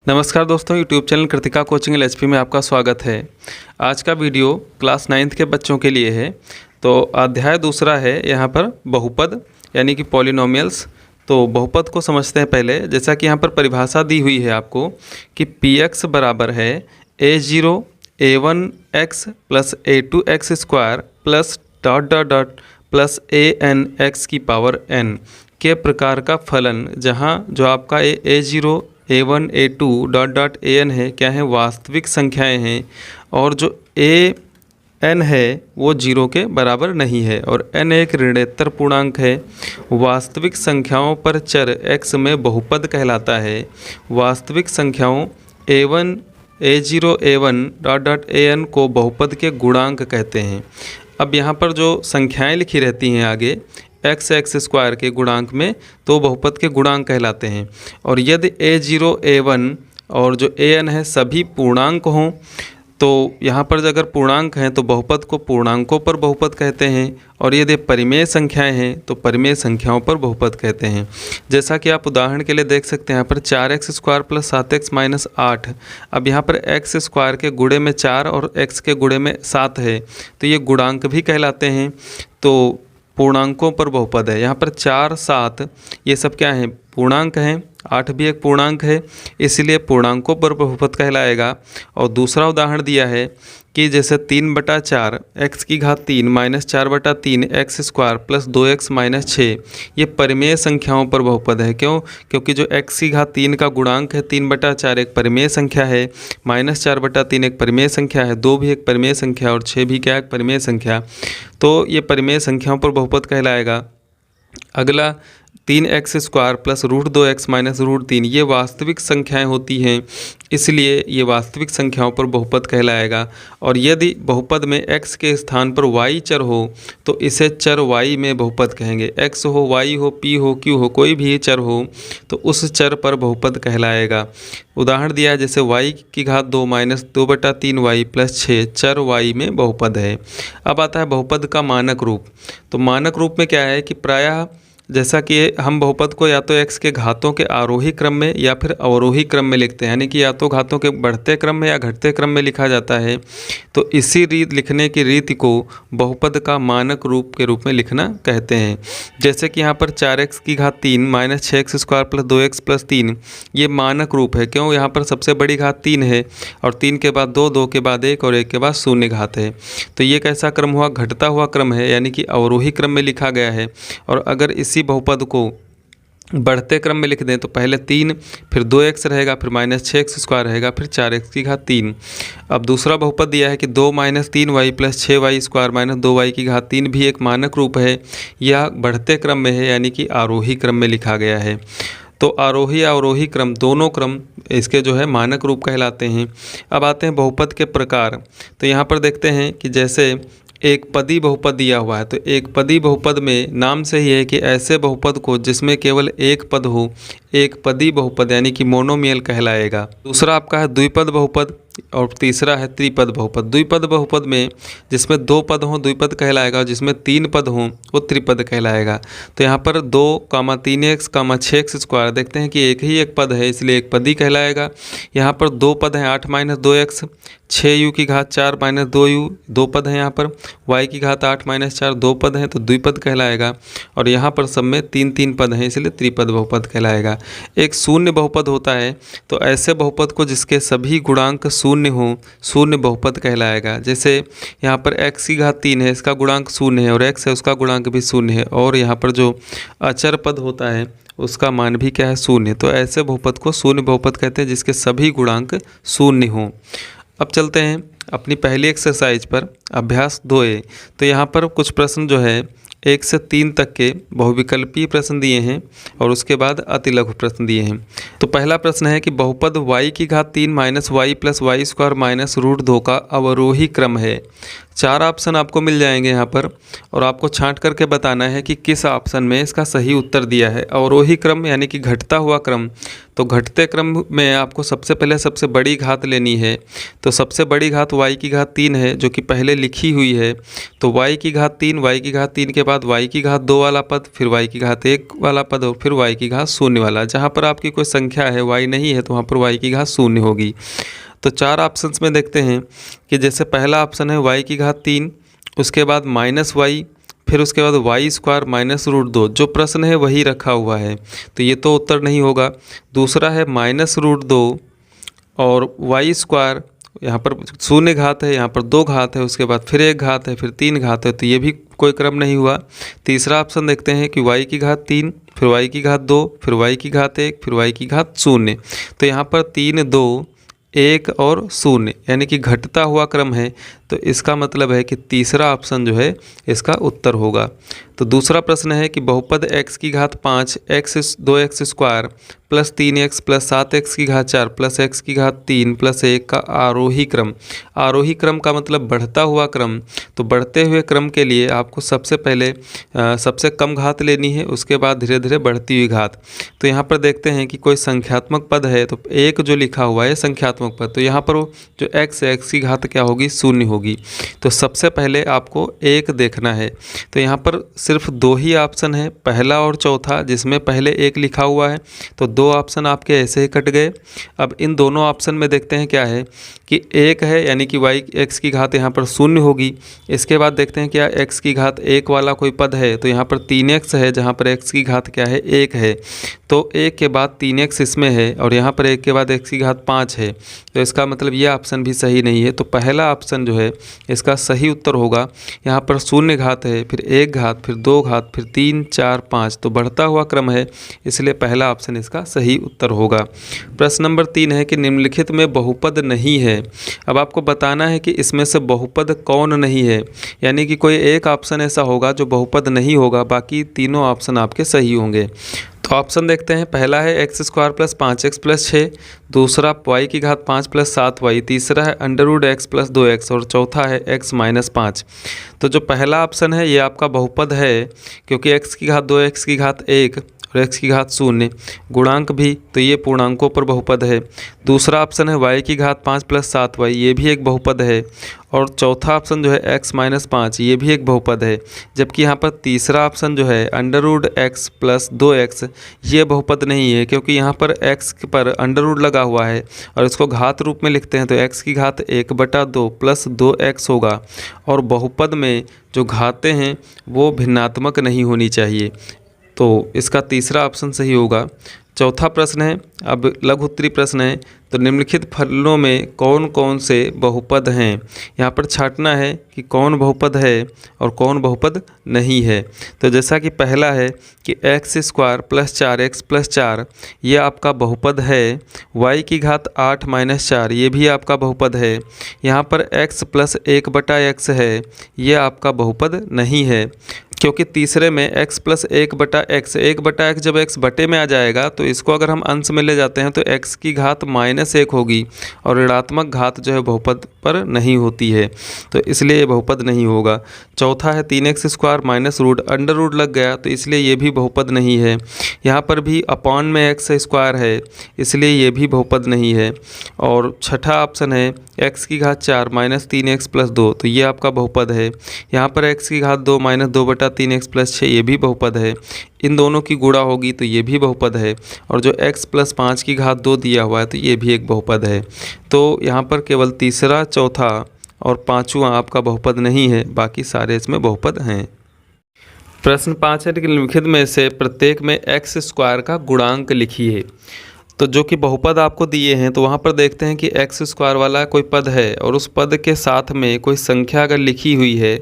नमस्कार दोस्तों, YouTube channel Kritika coaching LHP में आपका स्वागत है। आज का वीडियो क्लास 9th के बच्चों के लिए है। तो अध्याय दूसरा है यहाँ पर बहुपद यानी कि पॉलिनोमियल्स। तो बहुपद को समझते हैं पहले। जैसा कि यहाँ पर परिभाषा दी हुई है आपको कि px बराबर है a0 a1x plus a2x square plus dot dot dot plus an(x) की पावर n के प्रकार का फलन, जहाँ जो आपका a0 a1 a2 dot dot an है क्या है, वास्तविक संख्याएं हैं, और जो an है वो 0 के बराबर नहीं है और n एक ऋणोत्तर पूर्णांक है। वास्तविक संख्याओं पर चर x में बहुपद कहलाता है। वास्तविक संख्याओं a1 a0 a1 dot dot an को बहुपद के गुणांक कहते हैं। अब यहाँ पर जो संख्याएं लिखी रहती हैं आगे x स्क्वायर के गुणांक में, तो बहुपद के गुणांक कहलाते हैं। और यदि a0 a1 और जो an है सभी पूर्णांक हों, तो यहाँ पर अगर पूर्णांक हैं तो बहुपद को पूर्णांकों पर बहुपद कहते हैं, और यदि परिमेय संख्याएं हैं तो परिमेय संख्याओं पर बहुपद कहते हैं। जैसा कि आप उदाहरण के लिए देख सकते हैं यहाँ पर 4x square plus 7x minus 8। अब यहाँ पर x स्क्वायर के गुणे में 4 और x के गुणे में 7 है, तो ये गुणांक भी कहलाते हैं। तो पूर्णांकों पर बहुपद है। यहाँ पर 4 7 ये सब क्या हैं, पूर्णांक हैं। 8 भी एक पूर्णांक है, इसलिए पूर्णांकों पर बहुपद कहलाएगा। और दूसरा उदाहरण दिया है कि जैसे 3/4 x की घात 3 minus 4/3 x square plus 2x minus 6, ये परिमेय संख्याओं पर बहुपद है। क्यों? क्योंकि जो x की घात 3 का गुणांक है 3/4 एक परिमेय संख्या है, माइनस 4/3 एक परिमेय संख्या है, 2 भी एक परिमेय संख्या और 6 भी क्या है, परिमेय संख्या। तो ये परिमेय संख्याओं पर बहुपद कहलाएगा। अगला 3x square plus √2x minus √3, ये वास्तविक संख्याएं होती हैं, इसलिए ये वास्तविक संख्याओं पर बहुपद कहलाएगा। और यदि बहुपद में x के स्थान पर y चर हो तो इसे चर y में बहुपद कहेंगे। x हो, y हो, p हो, q हो, कोई भी चर हो तो उस चर पर बहुपद कहलाएगा। उदाहरण दिया है जैसे y की घात 2 माइनस 2/3y प्लस 6 चर y में बहुपद है। अब आता है बहुपद का मानक रूप। तो मानक रूप में क्या है कि प्रायः जैसा कि हम बहुपद को या तो x के घातों के आरोही क्रम में या फिर अवरोही क्रम में लिखते हैं, यानी कि या तो घातों के बढ़ते क्रम में या घटते क्रम में लिखा जाता है। तो इसी रीत लिखने की रीति को बहुपद का मानक रूप के रूप में लिखना कहते हैं। जैसे कि यहाँ पर 4x की घात 3 minus 6x square plus 2x plus 3, ये मानक रूप है। क्यों? यहाँ पर सबसे बड़ी घात 3 है और 3 के बाद 2, 2 के बाद 1 और 1 के बाद 0 घात है। तो ये कैसा क्रम हुआ? घटता हुआ क्रम है, यानी कि अवरोही क्रम में लिखा गया है। और अगर इसी बहुपद को बढ़ते क्रम में लिख दें तो पहले 3, फिर 2x रहेगा, फिर माइनस 6x स्क्वायर रहेगा, फिर 4x की घात 3। अब दूसरा बहुपद दिया है कि 2 minus 3y plus 6y square minus 2y की घात 3 भी एक मानक रूप है। यह बढ़ते क्रम में है, यानी कि आरोही क्रम में लिखा गया है। तो आरोही अवरोही क्रम दोनों क्रम इसके जो है मानक रूप कहलाते हैं। अब आते हैं बहुपद के प्रकार। तो यहाँ पर देखते हैं कि जैसे एक पदी बहुपद दिया हुआ है, तो एक पदी बहुपद में नाम से ही है कि ऐसे बहुपद को जिसमें केवल एक पद हो एक पदी बहुपद यानी कि मोनोमियल कहलाएगा। दूसरा आपका है द्विपद बहुपद और तीसरा है त्रिपद बहुपद। द्विपद बहुपद में जिसमें 2 पद हों द्विपद कहलाएगा, और जिसमें 3 पद हों वो त्रिपद कहलाएगा। तो यहाँ पर 2, 3x, 6x स्क्वायर देखते हैं कि एक ही एक पद है, इसलिए एक पदी कहलाएगा। यहाँ पर 2 पद हैं, 8 माइनस 2x, 6u की घात 4 माइनस 2u 2 पद हैं। यहाँ पर y की घात 8 माइनस 4 2 पद हैं, तो द्विपद कहलाएगा। और यहाँ पर सब में 3 पद हैं, इसलिए त्रिपद बहुपद कहलाएगा। एक शून्य बहुपद होता है, तो ऐसे बहुपद को जिसके सभी गुणांक शून्य हो शून्य बहुपद कहलाएगा। जैसे यहाँ पर x की घात 3 है, इसका गुणांक 0 है, और x है उसका गुणांक भी 0 है, और यहाँ पर जो अचर पद होता है उसका मान भी क्या है, 0। तो ऐसे बहुपद को शून्य बहुपद कहते हैं जिसके सभी गुणांक 0 हों। अब चलते हैं अपनी पहली एक्सरसाइज पर, अभ्यास 2a। तो यहाँ पर कुछ प्रश्न जो है 1 से 3 तक के बहुविकल्पीय प्रश्न दिए हैं और उसके बाद अतिलघु प्रश्न दिए हैं। तो पहला प्रश्न है कि बहुपद y की घात 3 minus y plus y square minus √2 का अवरोही क्रम है। 4 ऑप्शन आपको मिल जाएंगे यहाँ पर, और आपको छांट करके बताना है कि किस ऑप्शन में इसका सही उत्तर दिया है। अवरोही क्रम यानी कि घटता हुआ क्रम, तो घटते क्रम में आपको सबसे पहले सबसे बड़ी घात लेनी है। तो सबसे बड़ी घात y की घात 3 है जो कि पहले लिखी हुई है। तो y की घात 3, y की घात 3 के बाद y की घात 2 वाला पद, फिर y की घात 1 वाला पद और फिर y की घात 0 वाला। जहाँ पर आपकी कोई संख्या है y नहीं है तो वहाँ पर y की घात 0 होगी। तो 4 ऑप्शंस में देखते हैं कि जैसे पहला ऑप्शन है y की घात 3, उसके बाद -y, फिर उसके बाद y² -√2। जो प्रश्न है वही रखा हुआ है तो ये तो उत्तर नहीं होगा। दूसरा है -√2 और y², यहाँ पर 0 घात है, यहाँ पर 2 घात है, उसके बाद फिर 1 घात है, फिर 3 घात है, तो ये भी कोई क्रम नहीं हुआ। तीसरा ऑप्शन देखते हैं कि y की घात 3, फिर y की घात 2, फिर y की घात 1, फिर y की घात 0। तो यहाँ पर 3, 2, 1 और 0 यानी कि घटता हुआ क्रम है। तो इसका मतलब है कि तीसरा ऑप्शन जो है इसका उत्तर होगा। तो दूसरा प्रश्न है कि बहुपद x की घात 5 x 2x² plus 3x plus 7x की घात 4 प्लस x की घात 3 प्लस 1 का आरोही क्रम। आरोही क्रम का मतलब बढ़ता हुआ क्रम। तो बढ़ते हुए क्रम के लिए आपको सबसे पहले सबसे कम घात लेनी है, उसके बाद धीरे धीरे बढ़ती हुई घात। तो यहाँ पर देखते हैं कि कोई संख्यात्मक पद है तो 1 जो लिखा हुआ है संख्यात्मक पद, तो यहाँ पर जो x है x की घात क्या होगी, 0 होगी। तो सबसे पहले आपको 1 देखना है। तो यहाँ पर सिर्फ 2 ही ऑप्शन है, पहला और चौथा, जिसमें पहले 1 लिखा हुआ है। तो 2 ऑप्शन आपके ऐसे ही कट गए। अब इन दोनों ऑप्शन में देखते हैं क्या है कि 1 है यानी कि x की घात यहाँ पर 0 होगी। इसके बाद देखते हैं क्या x की घात 1 वाला कोई पद है, तो यहाँ पर 3x है जहाँ पर x की घात क्या है, 1 है। तो 1 के बाद 3x इसमें है और यहाँ पर 1 के बाद x की घात 5 है। तो इसका मतलब ये ऑप्शन भी सही नहीं है। तो पहला ऑप्शन जो है इसका सही उत्तर होगा। यहाँ पर 0 घात है, फिर 1 घात, फिर 2 घात, फिर 3, 4, 5। तो बढ़ता हुआ क्रम है, इसलिए पहला ऑप्शन इसका सही उत्तर होगा। प्रश्न नंबर 3 है कि निम्नलिखित में बहुपद नहीं है। अब आपको बताना है कि इसमें से बहुपद कौन नहीं है, यानी कि कोई एक ऑप्शन ऐसा होगा जो बहुपद नहीं होगा, बाकी तीनों ऑप्शन आपके सही होंगे। तो ऑप्शन देखते हैं। पहला है x² + 5x + 6, दूसरा y की घात 5 + 7y, तीसरा है √x + 2x और चौथा है x - 5। तो जो पहला ऑप्शन है ये आपका बहुपद है, क्योंकि x की घात 2, x की घात 1 और x की घात 0, गुणांक भी, तो ये पूर्णांकों पर बहुपद है। दूसरा ऑप्शन है y की घात 5 + 7y, ये भी एक बहुपद है। और चौथा ऑप्शन जो है x - 5, ये भी एक बहुपद है। जबकि यहाँ पर तीसरा ऑप्शन जो है √x + 2x, ये बहुपद नहीं है, क्योंकि यहाँ पर x पर √ लगा हुआ है और इसको घात रूप में लिखते हैं, तो x की घात 1/2 + 2x होगा। और बहुपद में जो घातें हैं वो भिन्नात्मक नहीं होनी चाहिए, तो इसका तीसरा ऑप्शन सही होगा। चौथा प्रश्न है, अब लघु उत्तरी प्रश्न है। तो निम्नलिखित फलनों में कौन कौन से बहुपद हैं, यहाँ पर छांटना है कि कौन बहुपद है और कौन बहुपद नहीं है। तो जैसा कि पहला है कि x² + 4x + 4, ये आपका बहुपद है। y की घात 8 - 4, ये भी आपका बहुपद है। यहाँ पर x + 1/x है, ये आपका बहुपद नहीं है, क्योंकि तीसरे में x + 1/x, 1/x जब x बटे में आ जाएगा तो इसको अगर हम अंश में ले जाते हैं तो x की घात -1 होगी और ऋणात्मक घात जो है बहुपद पर नहीं होती है, तो इसलिए ये बहुपद नहीं होगा। चौथा है 3x² -√, लग गया तो इसलिए ये भी बहुपद नहीं है। यहाँ पर भी अपॉन में x² है, इसलिए ये भी बहुपद नहीं है। और छठा ऑप्शन है x की घात 4 -3x + 2, तो ये आपका बहुपद है। यहाँ पर x की घात 2 -2/3x + 6, ये भी बहुपद है। इन दोनों की गुणा होगी तो ये भी बहुपद है। और जो x + 5 की घात 2 दिया हुआ है तो ये भी एक बहुपद है। तो यहाँ पर केवल तीसरा, चौथा और पाँचवा आपका बहुपद नहीं है, बाकी सारे इसमें बहुपद हैं। प्रश्न 5 है कि निम्नलिखित में से प्रत्येक में x² का गुणांक लिखिए। तो जो कि बहुपद आपको दिए हैं, तो वहाँ पर देखते हैं कि x² वाला कोई पद है और उस पद के साथ में कोई संख्या अगर लिखी हुई है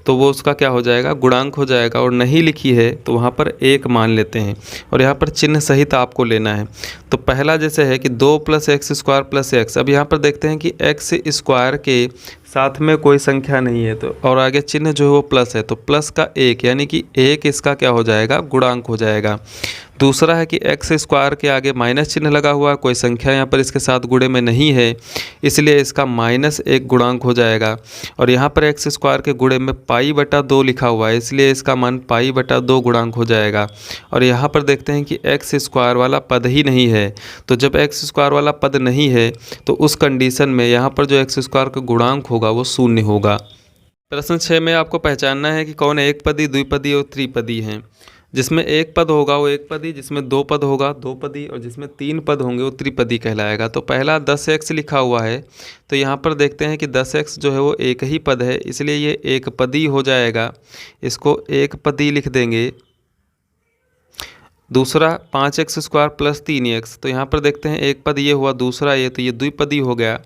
तो वो उसका क्या हो जाएगा, गुणांक हो जाएगा। और नहीं लिखी है तो वहाँ पर 1 मान लेते हैं और यहाँ पर चिन्ह सहित आपको लेना है। तो पहला जैसे है कि 2 + x² + x। अब यहाँ पर देखते हैं कि x² के साथ में कोई संख्या नहीं है तो, और आगे चिन्ह जो है वो प्लस है, तो प्लस का एक यानी कि एक इसका क्या हो जाएगा, गुणांक हो जाएगा। दूसरा है कि एक्स स्क्वायर के आगे माइनस चिन्ह लगा हुआ है, कोई संख्या यहाँ पर इसके साथ गुणे में नहीं है, इसलिए इसका माइनस एक गुणांक हो जाएगा। और यहाँ पर एक्स स्क्वायर के गुणे में पाई बटा 2 लिखा हुआ है, इसलिए इसका मान पाई बटा 2 गुणांक हो जाएगा। और यहाँ पर देखते हैं कि एक्स स्क्वायर वाला पद ही नहीं है, तो जब एक्स स्क्वायर वाला पद नहीं है तो उस कंडीशन में यहाँ पर जो एक्स स्क्वायर का गुणांक होगा वो शून्य होगा। प्रश्न 6 में आपको पहचानना है कि कौन एक पदी, द्विपदी और त्रिपदी हैं। जिसमें एक पद होगा वो एक पदी, जिसमें दो पद होगा दो पदी, और जिसमें तीन पद होंगे वो त्रिपदी कहलाएगा। तो पहला 10x लिखा हुआ है, तो यहाँ पर देखते हैं कि 10x जो है वो एक ही पद है, इसलिए ये एक पदी हो जाएगा, इसको एक पदी लिख देंगे। दूसरा 5x स्क्वायर प्लस 3x, तो यहाँ पर देखते हैं एक पद ये हुआ, दूसरा ये, तो ये द्विपदी हो गया।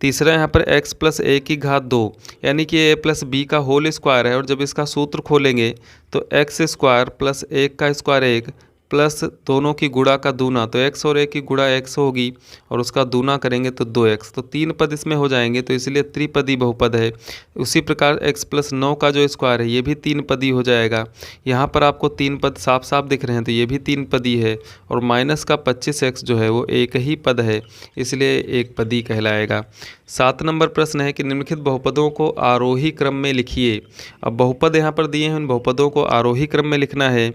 तीसरा यहाँ पर x प्लस a की घात 2, यानी कि a प्लस b का होल स्क्वायर है, और जब इसका सूत्र खोलेंगे तो x स्क्वायर प्लस 1 का स्क्वायर 1 प्लस दोनों की गुणा का दूना, तो x और a की गुणा x होगी और उसका दूना करेंगे तो 2x, तो तीन पद इसमें हो जाएंगे, तो इसलिए त्रिपदी बहुपद है। उसी प्रकार x प्लस 9 का जो स्क्वायर है ये भी तीन पदी हो जाएगा। यहाँ पर आपको तीन पद साफ साफ दिख रहे हैं, तो ये भी तीन पदी है। और माइनस का 25x जो है वो एक ही पद है, इसलिए एक पदी कहलाएगा। 7 नंबर प्रश्न है कि निम्नलिखित बहुपदों को आरोही क्रम में लिखिए। अब बहुपद यहाँ पर दिए हैं, उन बहुपदों को आरोही क्रम में लिखना है।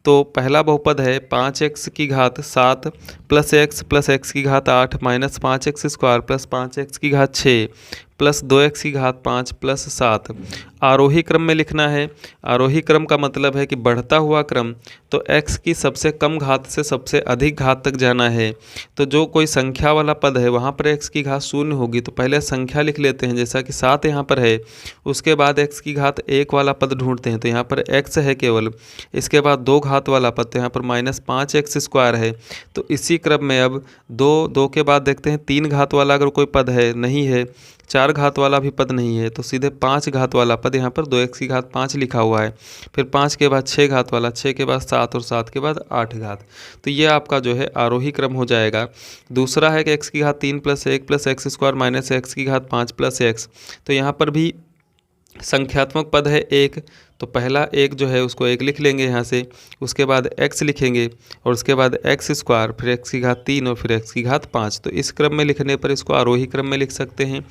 तो पहला बहुपद है 5x की घात 7 प्लस x की घात 8 minus 5x square plus 5x की घात 6 प्लस 2x की घात 5 प्लस 7। आरोही क्रम में लिखना है। आरोही क्रम का मतलब है कि बढ़ता हुआ क्रम, तो x की सबसे कम घात से सबसे अधिक घात तक जाना है। तो जो कोई संख्या वाला पद है वहाँ पर x की घात शून्य होगी, तो पहले संख्या लिख लेते हैं, जैसा कि 7 यहाँ पर है। उसके बाद x की घात 1 वाला पद ढूंढते हैं, तो यहाँ पर x है केवल। इसके बाद 2 घात वाला पद, तो यहाँ पर माइनस 5x स्क्वायर है। तो इसी क्रम में अब 2 के बाद देखते हैं 3 घात वाला अगर कोई पद है, नहीं है। 4 घात वाला भी पद नहीं है, तो सीधे 5 घात वाला पद, यहाँ पर 2x की घात 5 लिखा हुआ है। फिर 5 के बाद 6 घात वाला, 6 के बाद 7 और 7 के बाद 8 घात। तो ये आपका जो है आरोही क्रम हो जाएगा। दूसरा है कि x की घात 3 plus 1 plus x square minus x की घात 5 प्लस x। तो यहाँ पर भी संख्यात्मक पद है एक, तो पहला एक जो है उसको एक लिख लेंगे यहाँ से। उसके बाद x लिखेंगे और उसके बाद x स्क्वायर, फिर x की घात 3 और फिर x की घात 5। तो इस क्रम में लिखने पर इसको आरोही क्रम में लिख सकते हैं।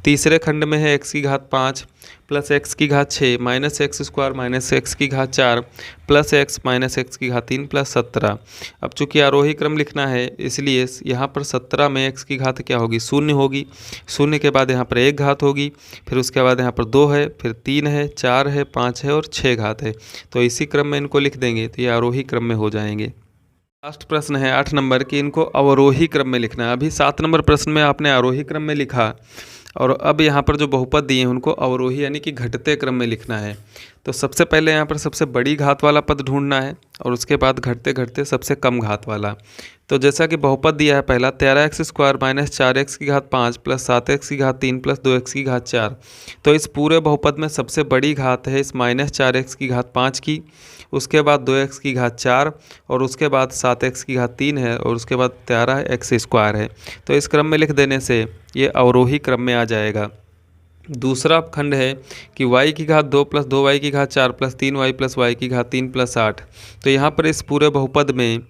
तीसरे खंड में है x की घात 5 प्लस x की घात 6 minus x square minus x की घात 4 प्लस x माइनस x की घात 3 प्लस 17। अब चूंकि आरोही क्रम लिखना है, इसलिए यहाँ पर 17 में x की घात क्या होगी, शून्य होगी। शून्य के बाद यहाँ पर 1 घात होगी, फिर उसके बाद यहाँ पर 2 है, फिर 3 है, 4 है, 5 है और 6 घात है। तो इसी क्रम में इनको लिख देंगे, तो ये आरोही क्रम में हो जाएंगे। लास्ट प्रश्न है 8 नंबर की, इनको अवरोही क्रम में लिखना है। अभी 7 नंबर प्रश्न में आपने आरोही क्रम में लिखा, और अब यहाँ पर जो बहुपद दिए हैं उनको अवरोही यानी कि घटते क्रम में लिखना है। तो सबसे पहले यहाँ पर सबसे बड़ी घात वाला पद ढूंढना है, और उसके बाद घटते घटते सबसे कम घात वाला। तो जैसा कि बहुपद दिया है पहला 13x स्क्वायर माइनस 4x की घात 5 प्लस 7x की घात 3 प्लस 2x की घात 4। तो इस पूरे बहुपद में सबसे बड़ी घात है इस माइनस 4x की घात 5 की, उसके बाद 2x की घात 4 और उसके बाद 7x की घात 3 है, और उसके बाद 13x स्क्वायर है। तो इस क्रम में लिख देने से ये अवरोही क्रम में आ जाएगा। दूसरा खंड है कि y की घात 2 प्लस 2y की घात 4 प्लस 3y प्लस y की घात 3 प्लस 8। तो यहाँ पर इस पूरे बहुपद में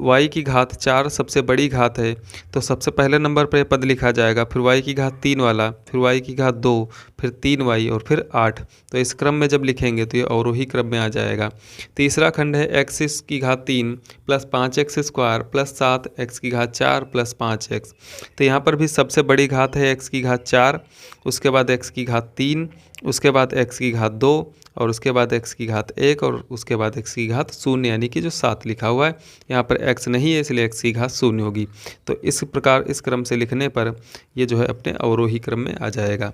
y की घात 4 सबसे बड़ी घात है, तो सबसे पहले नंबर पर पद लिखा जाएगा, फिर y की घात 3 वाला, फिर y की घात 2, फिर 3y और फिर 8। तो इस क्रम में जब लिखेंगे तो ये अवरोही क्रम में आ जाएगा। तीसरा खंड है x की घात 3 plus 5x square plus 7x की घात 4 प्लस 5x। तो यहाँ पर भी सबसे बड़ी घात है x की घात 4, उसके बाद x की घात 3, उसके बाद x की घात 2 और उसके बाद x की घात 1 और उसके बाद x की घात 0, यानी कि जो 7 लिखा हुआ है यहाँ पर x नहीं है, इसलिए x की घात 0 होगी। तो इस प्रकार इस क्रम से लिखने पर ये जो है अपने अवरोही क्रम में आ जाएगा।